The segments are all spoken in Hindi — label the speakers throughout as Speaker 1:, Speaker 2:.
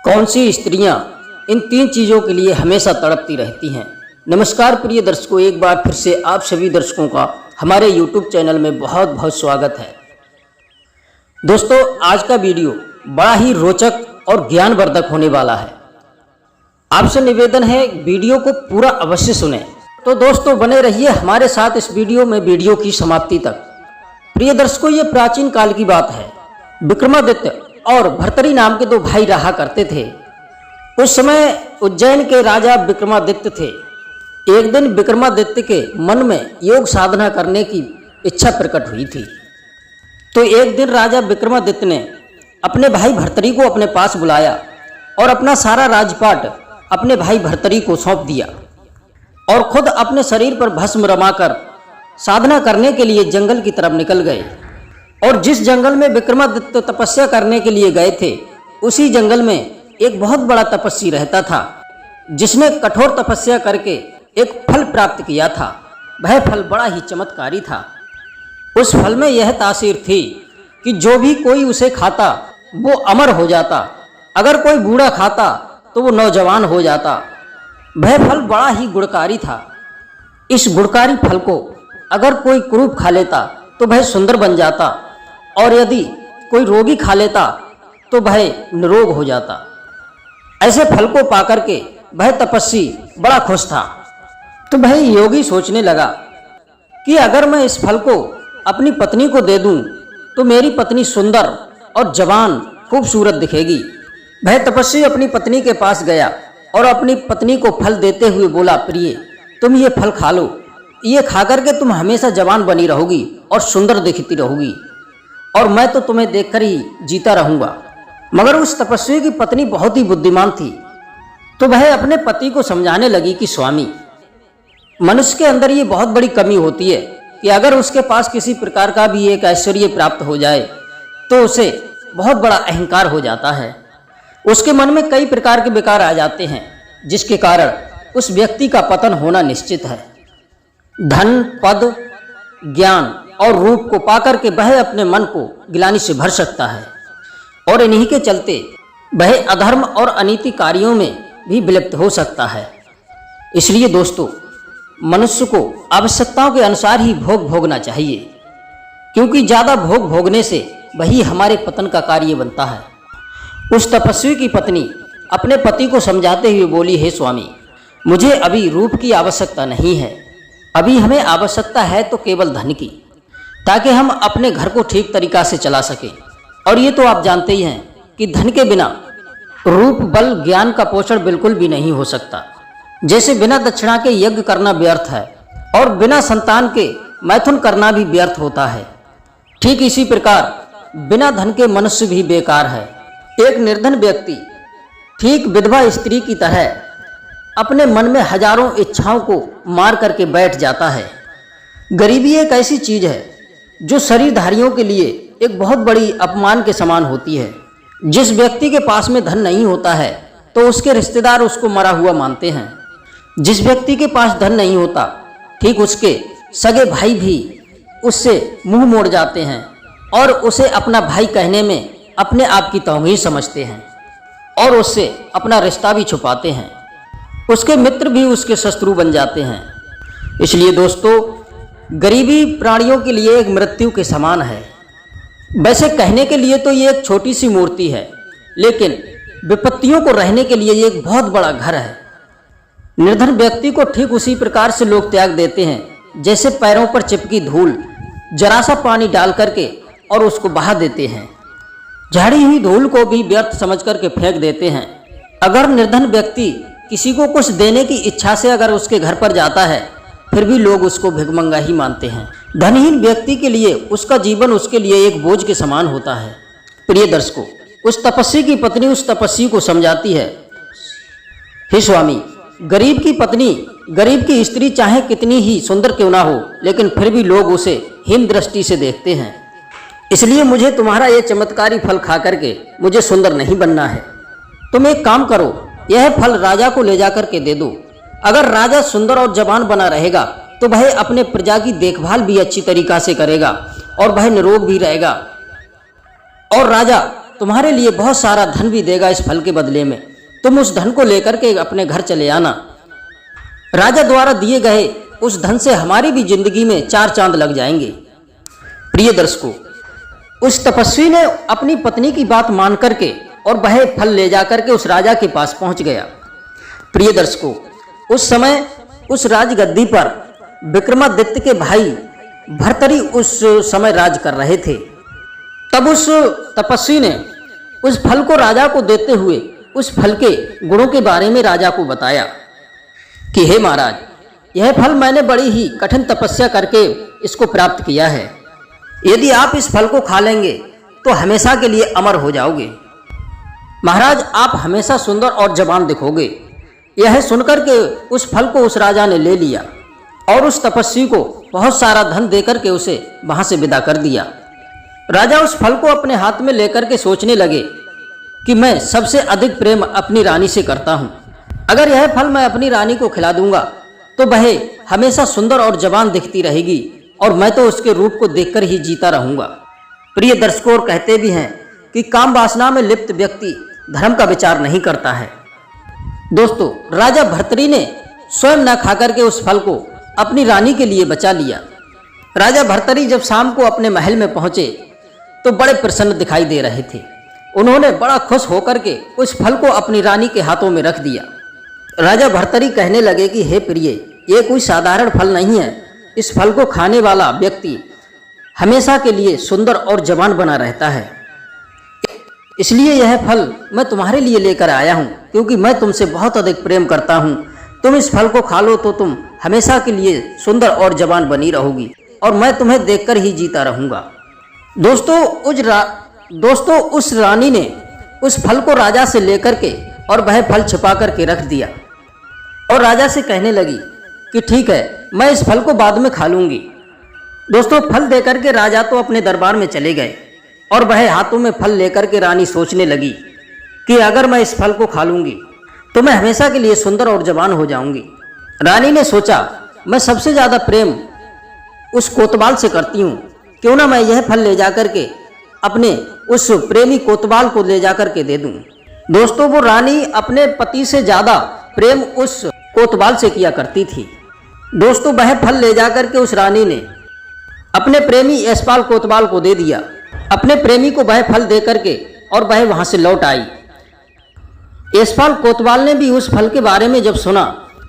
Speaker 1: कौन सी स्त्रियां इन तीन चीज़ों के लिए हमेशा तड़पती रहती हैं। नमस्कार प्रिय दर्शकों, एक बार फिर से आप सभी दर्शकों का हमारे YouTube चैनल में बहुत बहुत स्वागत है। दोस्तों, आज का वीडियो बड़ा ही रोचक और ज्ञानवर्धक होने वाला है। आपसे निवेदन है वीडियो को पूरा अवश्य सुनें। तो दोस्तों, बने रहिए हमारे साथ इस वीडियो में वीडियो की समाप्ति तक। प्रिय दर्शकों, ये प्राचीन काल की बात है। विक्रमादित्य और भर्तरी नाम के दो भाई रहा करते थे। उस समय उज्जैन के राजा विक्रमादित्य थे। एक दिन विक्रमादित्य के मन में योग साधना करने की इच्छा प्रकट हुई थी। तो एक दिन राजा विक्रमादित्य ने अपने भाई भर्तरी को अपने पास बुलाया और अपना सारा राजपाट अपने भाई भर्तरी को सौंप दिया और खुद अपने शरीर पर भस्म रमाकर साधना करने के लिए जंगल की तरफ निकल गए। और जिस जंगल में विक्रमादित्य तपस्या करने के लिए गए थे, उसी जंगल में एक बहुत बड़ा तपस्वी रहता था, जिसने कठोर तपस्या करके एक फल प्राप्त किया था। वह फल बड़ा ही चमत्कारी था। उस फल में यह तासीर थी कि जो भी कोई उसे खाता वो अमर हो जाता, अगर कोई बूढ़ा खाता तो वो नौजवान हो जाता। वह फल बड़ा ही गुणकारी था। इस गुणकारी फल को अगर कोई कुरूप खा लेता तो वह सुंदर बन जाता, और यदि कोई रोगी खा लेता तो वह निरोग हो जाता। ऐसे फल को पाकर के वह तपस्वी बड़ा खुश था। तो वह योगी सोचने लगा कि अगर मैं इस फल को अपनी पत्नी को दे दूं तो मेरी पत्नी सुंदर और जवान खूबसूरत दिखेगी। वह तपस्वी अपनी पत्नी के पास गया और अपनी पत्नी को फल देते हुए बोला, प्रिय, तुम ये फल खा लो। ये खाकर के तुम हमेशा जवान बनी रहोगी और सुंदर दिखती रहोगी, और मैं तो तुम्हें देखकर ही जीता रहूंगा। मगर उस तपस्वी की पत्नी बहुत ही बुद्धिमान थी। तो वह अपने पति को समझाने लगी कि स्वामी, मनुष्य के अंदर ये बहुत बड़ी कमी होती है कि अगर उसके पास किसी प्रकार का भी एक ऐश्वर्य प्राप्त हो जाए तो उसे बहुत बड़ा अहंकार हो जाता है। उसके मन में कई प्रकार के विकार आ जाते हैं, जिसके कारण उस व्यक्ति का पतन होना निश्चित है। धन, पद, ज्ञान और रूप को पाकर के वह अपने मन को गिलानी से भर सकता है, और इन्हीं के चलते वह अधर्म और अनीति कार्यों में भी विलिप्त हो सकता है। इसलिए दोस्तों, मनुष्य को आवश्यकताओं के अनुसार ही भोग भोगना चाहिए, क्योंकि ज़्यादा भोग भोगने से वही हमारे पतन का कार्य बनता है। उस तपस्वी की पत्नी अपने पति को समझाते हुए बोली, हे स्वामी, मुझे अभी रूप की आवश्यकता नहीं है। अभी हमें आवश्यकता है तो केवल धन की, ताकि हम अपने घर को ठीक तरीका से चला सकें। और ये तो आप जानते ही हैं कि धन के बिना रूप, बल, ज्ञान का पोषण बिल्कुल भी नहीं हो सकता। जैसे बिना दक्षिणा के यज्ञ करना व्यर्थ है और बिना संतान के मैथुन करना भी व्यर्थ होता है, ठीक इसी प्रकार बिना धन के मनुष्य भी बेकार है। एक निर्धन व्यक्ति ठीक विधवा स्त्री की तरह अपने मन में हजारों इच्छाओं को मार करके बैठ जाता है। गरीबी एक ऐसी चीज है जो शरीरधारियों के लिए एक बहुत बड़ी अपमान के समान होती है। जिस व्यक्ति के पास में धन नहीं होता है तो उसके रिश्तेदार उसको मरा हुआ मानते हैं। जिस व्यक्ति के पास धन नहीं होता, ठीक उसके सगे भाई भी उससे मुंह मोड़ जाते हैं और उसे अपना भाई कहने में अपने आप की तौहीन समझते हैं और उससे अपना रिश्ता भी छुपाते हैं। उसके मित्र भी उसके शत्रु बन जाते हैं। इसलिए दोस्तों, गरीबी प्राणियों के लिए एक मृत्यु के समान है। वैसे कहने के लिए तो ये एक छोटी सी मूर्ति है, लेकिन विपत्तियों को रहने के लिए ये एक बहुत बड़ा घर है। निर्धन व्यक्ति को ठीक उसी प्रकार से लोग त्याग देते हैं जैसे पैरों पर चिपकी धूल जरा सा पानी डाल करके और उसको बहा देते हैं। झाड़ी हुई धूल को भी व्यर्थ समझ करके फेंक देते हैं। अगर निर्धन व्यक्ति किसी को कुछ देने की इच्छा से अगर उसके घर पर जाता है, फिर भी लोग उसको भिखमंगा ही मानते हैं। धनहीन व्यक्ति के लिए उसका जीवन उसके लिए एक बोझ के समान होता है। प्रिय दर्शकों, उस तपस्वी की पत्नी उस तपस्वी को समझाती है, हे स्वामी, गरीब की पत्नी, गरीब की स्त्री चाहे कितनी ही सुंदर क्यों ना हो, लेकिन फिर भी लोग उसे हीन दृष्टि से देखते हैं। इसलिए मुझे तुम्हारा ये चमत्कारी फल खा करके मुझे सुंदर नहीं बनना है। तुम एक काम करो, यह फल राजा को ले जाकर के दे दो। अगर राजा सुंदर और जवान बना रहेगा तो वह अपने प्रजा की देखभाल भी अच्छी तरीका से करेगा और वह निरोग भी रहेगा, और राजा तुम्हारे लिए बहुत सारा धन भी देगा इस फल के बदले में। तुम उस धन को लेकर के अपने घर चले आना। राजा द्वारा दिए गए उस धन से हमारी भी जिंदगी में 4 चांद लग जाएंगे। प्रिय दर्शकों, उस तपस्वी ने अपनी पत्नी की बात मान करके और वह फल ले जाकर के उस राजा के पास पहुंच गया। प्रिय दर्शकों, उस समय उस राजगद्दी पर विक्रमादित्य के भाई भर्तरी उस समय राज कर रहे थे। तब उस तपस्वी ने उस फल को राजा को देते हुए उस फल के गुणों के बारे में राजा को बताया कि हे महाराज, यह फल मैंने बड़ी ही कठिन तपस्या करके इसको प्राप्त किया है। यदि आप इस फल को खा लेंगे तो हमेशा के लिए अमर हो जाओगे। महाराज, आप हमेशा सुंदर और जवान दिखोगे। यह सुनकर के उस फल को उस राजा ने ले लिया और उस तपस्वी को बहुत सारा धन देकर के उसे वहां से विदा कर दिया। राजा उस फल को अपने हाथ में लेकर के सोचने लगे कि मैं सबसे अधिक प्रेम अपनी रानी से करता हूं। अगर यह फल मैं अपनी रानी को खिला दूंगा तो वह हमेशा सुंदर और जवान दिखती रहेगी और मैं तो उसके रूप को देखकर ही जीता रहूंगा। प्रिय दर्शकों, कहते भी हैं कि काम वासना में लिप्त व्यक्ति धर्म का विचार नहीं करता है। दोस्तों, राजा भर्तरी ने स्वयं न खाकर के उस फल को अपनी रानी के लिए बचा लिया। राजा भर्तरी जब शाम को अपने महल में पहुंचे तो बड़े प्रसन्न दिखाई दे रहे थे। उन्होंने बड़ा खुश होकर के उस फल को अपनी रानी के हाथों में रख दिया। राजा भर्तरी कहने लगे कि हे प्रिय, ये कोई साधारण फल नहीं है। इस फल को खाने वाला व्यक्ति हमेशा के लिए सुंदर और जवान बना रहता है। इसलिए यह फल मैं तुम्हारे लिए लेकर आया हूँ, क्योंकि मैं तुमसे बहुत अधिक प्रेम करता हूँ। तुम इस फल को खा लो तो तुम हमेशा के लिए सुंदर और जवान बनी रहोगी और मैं तुम्हें देखकर ही जीता रहूंगा। दोस्तों, उस रानी ने उस फल को राजा से लेकर के और वह फल छिपा करके रख दिया और राजा से कहने लगी कि ठीक है, मैं इस फल को बाद में खा लूंगी। दोस्तों, फल देकर के राजा तो अपने दरबार में चले गए और वह हाथों में फल लेकर के रानी सोचने लगी कि अगर मैं इस फल को खा लूंगी तो मैं हमेशा के लिए सुंदर और जवान हो जाऊंगी। रानी ने सोचा, मैं सबसे ज्यादा प्रेम उस कोतवाल से करती हूँ, क्यों ना मैं यह फल ले जाकर के अपने उस प्रेमी कोतवाल को ले जाकर के दे दूं। दोस्तों, वो रानी अपने पति से ज्यादा प्रेम उस कोतवाल से किया करती थी। दोस्तों, वह फल ले जाकर के उस रानी ने अपने प्रेमी यशपाल कोतवाल को दे दिया। अपने प्रेमी को वह फल दे करके और वह वहां से लौट आई। यशपाल कोतवाल ने भी उस फल के बारे में जब सुना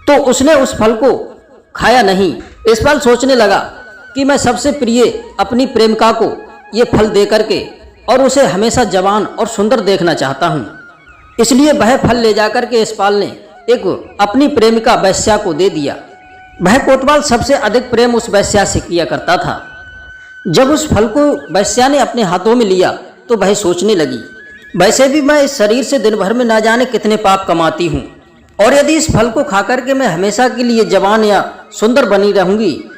Speaker 1: तो उसने उस फल को खाया नहीं। यशपाल सोचने लगा कि मैं सबसे प्रिय अपनी प्रेमिका को ये फल दे करके और उसे हमेशा जवान और सुंदर देखना चाहता हूँ। इसलिए वह फल ले जाकर के यशपाल ने एक अपनी प्रेमिका वैश्या को दे दिया। वह कोतवाल सबसे अधिक प्रेम उस वैश्या से किया करता था। जब उस फल को वैश्या ने अपने हाथों में लिया तो वह सोचने लगी, वैसे भी मैं इस शरीर से दिन भर में ना जाने कितने पाप कमाती हूँ और यदि इस फल को खाकर के मैं हमेशा के लिए जवान या सुंदर बनी रहूंगी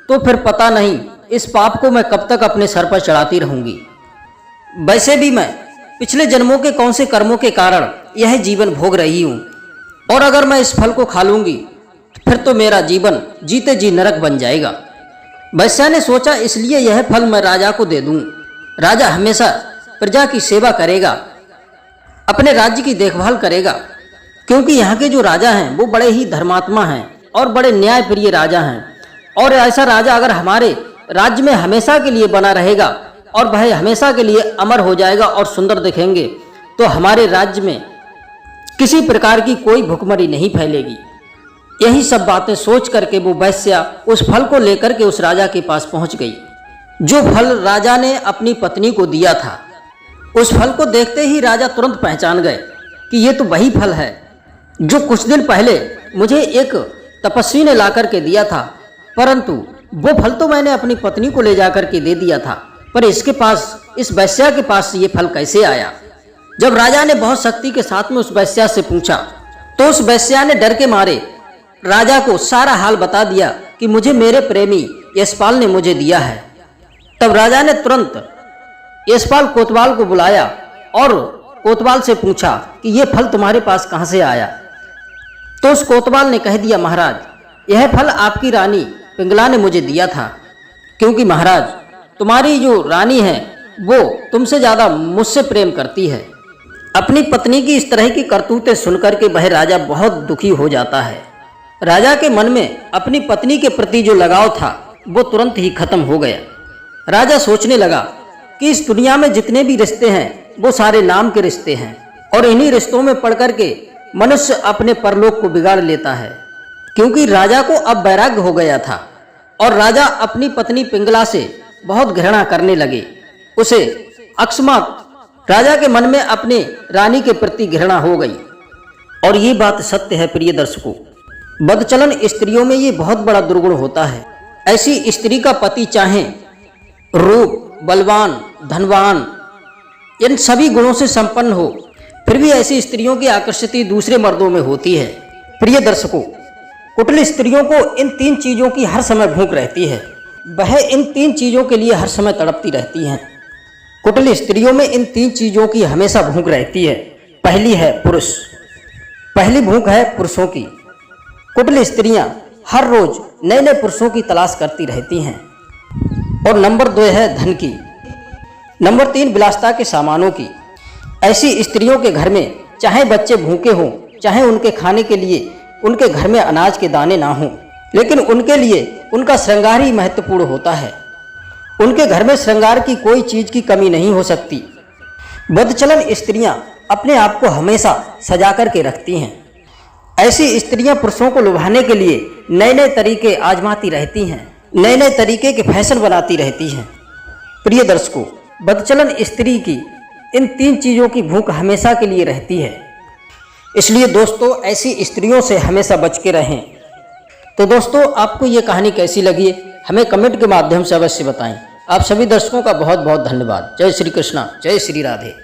Speaker 1: तो फिर पता नहीं इस पाप को मैं कब तक अपने सर पर चढ़ाती रहूंगी। वैसे भी मैं पिछले जन्मों के कौन से कर्मों के कारण यह जीवन भोग रही हूँ और अगर मैं इस फल को खा लूंगी फिर तो मेरा जीवन जीते जी नरक बन जाएगा। वैश्या ने सोचा, इसलिए यह फल मैं राजा को दे दूं। राजा हमेशा प्रजा की सेवा करेगा, अपने राज्य की देखभाल करेगा, क्योंकि यहाँ के जो राजा हैं वो बड़े ही धर्मात्मा हैं और बड़े न्यायप्रिय राजा हैं। और ऐसा राजा अगर हमारे राज्य में हमेशा के लिए बना रहेगा और वह हमेशा के लिए अमर हो जाएगा और सुंदर दिखेंगे तो हमारे राज्य में किसी प्रकार की कोई भुखमरी नहीं फैलेगी। यही सब बातें सोच करके वो वैश्या उस फल को लेकर के उस राजा के पास पहुंच गई, जो फल राजा ने अपनी पत्नी को दिया था। उस फल को देखते ही राजा तुरंत पहचान गए कि ये तो वही फल है जो कुछ दिन पहले मुझे एक तपस्वी ने ला करके दिया था, परंतु वो फल तो मैंने अपनी पत्नी को ले जाकर के दे दिया था, पर इसके पास, इस वैश्या के पास ये फल कैसे आया। जब राजा ने बहुत सख्ती के साथ में उस वैश्या से पूछा तो उस वैश्या ने डर के मारे राजा को सारा हाल बता दिया कि मुझे मेरे प्रेमी यशपाल ने मुझे दिया है। तब राजा ने तुरंत यशपाल कोतवाल को बुलाया और कोतवाल से पूछा कि यह फल तुम्हारे पास कहां से आया। तो उस कोतवाल ने कह दिया, महाराज, यह फल आपकी रानी पिंगला ने मुझे दिया था, क्योंकि महाराज तुम्हारी जो रानी है वो तुमसे ज्यादा मुझसे प्रेम करती है। अपनी पत्नी की इस तरह की करतूतें सुनकर के वह राजा बहुत दुखी हो जाता है। राजा के मन में अपनी पत्नी के प्रति जो लगाव था वो तुरंत ही खत्म हो गया। राजा सोचने लगा कि इस दुनिया में जितने भी रिश्ते हैं वो सारे नाम के रिश्ते हैं और इन्हीं रिश्तों में पड़ करके मनुष्य अपने परलोक को बिगाड़ लेता है। क्योंकि राजा को अब वैराग्य हो गया था और राजा अपनी पत्नी पिंगला से बहुत घृणा करने लगे। उसे अकस्मात राजा के मन में अपने रानी के प्रति घृणा हो गई। और ये बात सत्य है प्रिय दर्शकों, बदचलन स्त्रियों में ये बहुत बड़ा दुर्गुण होता है। ऐसी स्त्री का पति चाहे रूप, बलवान, धनवान, इन सभी गुणों से संपन्न हो, फिर भी ऐसी स्त्रियों की आकर्षिति दूसरे मर्दों में होती है। प्रिय दर्शकों, कुटिल स्त्रियों को इन 3 चीजों की हर समय भूख रहती है। वह इन 3 चीजों के लिए हर समय तड़पती रहती हैं। कुटिल स्त्रियों में इन 3 चीजों की हमेशा भूख रहती है। पहली है पुरुष, पहली भूख है पुरुषों की। कुटिल स्त्रियां हर रोज नए नए पुरुषों की तलाश करती रहती हैं। और नंबर 2 है धन की। नंबर 3 विलासिता के सामानों की। ऐसी स्त्रियों के घर में चाहे बच्चे भूखे हों, चाहे उनके खाने के लिए उनके घर में अनाज के दाने ना हों, लेकिन उनके लिए उनका श्रृंगार ही महत्वपूर्ण होता है। उनके घर में श्रृंगार की कोई चीज की कमी नहीं हो सकती। बदचलन स्त्रियां अपने आप को हमेशा सजा करके रखती हैं। ऐसी स्त्रियां पुरुषों को लुभाने के लिए नए नए तरीके आजमाती रहती हैं, नए नए तरीके के फैशन बनाती रहती हैं। प्रिय दर्शकों, बदचलन स्त्री की इन 3 चीजों की भूख हमेशा के लिए रहती है। इसलिए दोस्तों, ऐसी स्त्रियों से हमेशा बच के रहें। तो दोस्तों, आपको ये कहानी कैसी लगी हमें कमेंट के माध्यम से अवश्य बताएं। आप सभी दर्शकों का बहुत बहुत धन्यवाद। जय श्री कृष्णा, जय श्री राधे।